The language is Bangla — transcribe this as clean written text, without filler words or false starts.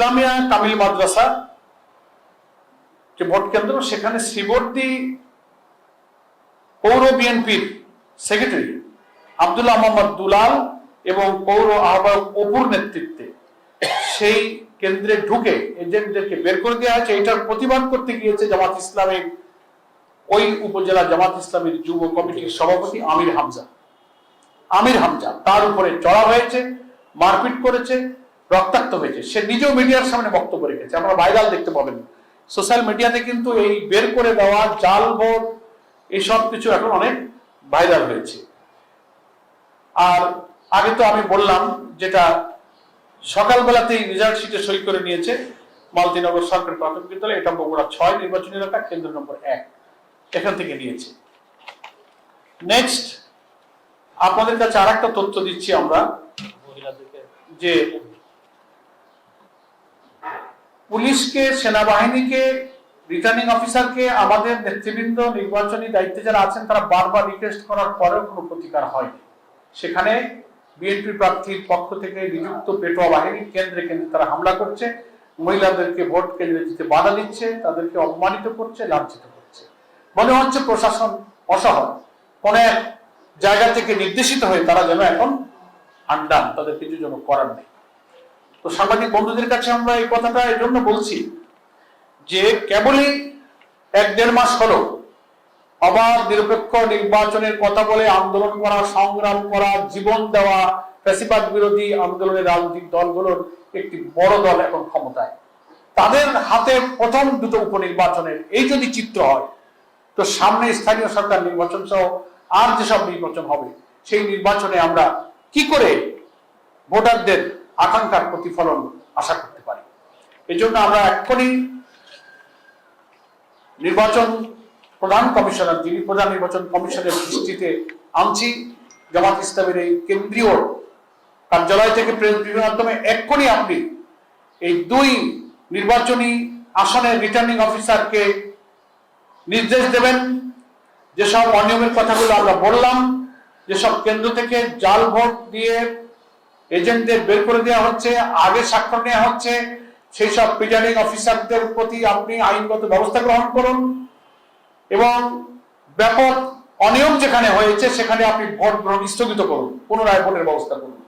ইসলামিয়া কামিল মাদ্রাসা যে ভোট কেন্দ্র, সেখানে শ্রীবর্দী পৌর বিএনপির সেক্রেটারি আব্দুল্লাহ মোহাম্মদ দুলাল এবং পৌর আহ্বায়ক অপুর নেতৃত্বে সেই কেন্দ্রে ঢুকে এজেন্টদেরকে বের করে দেওয়া হয়েছে। এটার প্রতিবাদ করতে গিয়েছে জামাত ইসলামের ওই উপজেলা জামাত ইসলামের যুব কমিটির সভাপতি আমির হামজা তার উপরে চড়া হয়েছে, মারপিট করেছে, রক্তাক্ত হয়েছে। সে নিজেও মিডিয়ার সামনে বক্তব্য রেখেছে, আমরা ভাইরাল দেখতে পাবেন সোশ্যাল মিডিয়াতে। কিন্তু এই বের করে দেওয়া জাল ভোট এইসব কিছু এখন অনেক ভাইরাল হয়েছে। আর আগে তো আমি বললাম যেটা সকালবেলাতেই রেজাল্ট শিটে সই করে নিয়েছে মালতীনগর সরকারি প্রাথমিক বিদ্যালয়, এটা বগুড়া 6 নির্বাচনী এলাকা, কেন্দ্র নম্বর 1, এখান থেকে নিয়েছে। নেক্সট আপনাদের কাছে আর একটা তথ্য দিচ্ছি আমরা, যে পুলিশকে, সেনাবাহিনীকে, রিটার্নিং অফিসারকে আমাদের নেতৃবৃন্দ নির্বাচনী দায়িত্বে যারা আছেন তারা বারবার রিকোয়েস্ট করার পরেও কোনো প্রতিকার হয়নি। সেখানে বিএনপি প্রার্থীর পক্ষ থেকে নিযুক্ত পেটোয়া বাহিনী কেন্দ্রে কেন্দ্রে তারা হামলা করছে, মহিলাদেরকে ভোট কেন্দ্রে যেতে বাধা দিচ্ছে, তাদেরকে অপমানিত করছে, লাঞ্ছিত করছে। মনে হচ্ছে প্রশাসন অসহায়, কোন এক জায়গা থেকে নির্দেশিত হয়ে তারা যেন এখন আন্ডান, তাদের কিছু যেন করার নেই। তো সাংবাদিক বন্ধুদের কাছে আমরা এই কথাটা এই জন্য বলছি যে কেবলই 1-1.5 মাস হলো অবাধ নিরপেক্ষ নির্বাচনের কথা বলে আন্দোলন করা, সংগ্রাম করা, জীবন দেওয়া ফ্যাসিবাদ বিরোধী আন্দোলনের রাজনৈতিক দলগুলোর একটি বড় দল এখন ক্ষমতায়। তাদের হাতে প্রথম দুটো উপনির্বাচনের এই যদি চিত্র হয়, তো সামনে স্থানীয় সরকার নির্বাচন সহ আর যেসব নির্বাচন হবে সেই নির্বাচনে আমরা কি করে ভোটারদের আকাঙ্ক্ষার প্রতিফলন আশা করতে পারি। এই জন্য আমরা এক্ষুনি নির্বাচন প্রধান কমিশনার, যিনি প্রধান নির্বাচন কমিশনের দৃষ্টিতে আনছি, জামাত ইসলামের এই কেন্দ্রীয় কার্যালয় থেকে প্রেস ব্রিফিংয়ের মাধ্যমে এক্ষুনি আপনি এই 2 নির্বাচনী আসনের রিটার্নিং অফিসারকে নির্দেশ দেবেন, যেসব অনিয়মের কথাগুলো আমরা বললাম, যেসব কেন্দ্র থেকে জাল ভোট দিয়ে এজেন্টদের বের করে দেওয়া হচ্ছে, আগে স্বাক্ষর নেওয়া হচ্ছে, সেই সব প্রিজাইডিং অফিসারদের প্রতি আপনি আইনগত ব্যবস্থা গ্রহণ করুন এবং ব্যাপক অনিয়ম যেখানে হয়েছে সেখানে আপনি ভোট গ্রহণ স্থগিত করুন, পুনরায় ভোটের ব্যবস্থা করুন।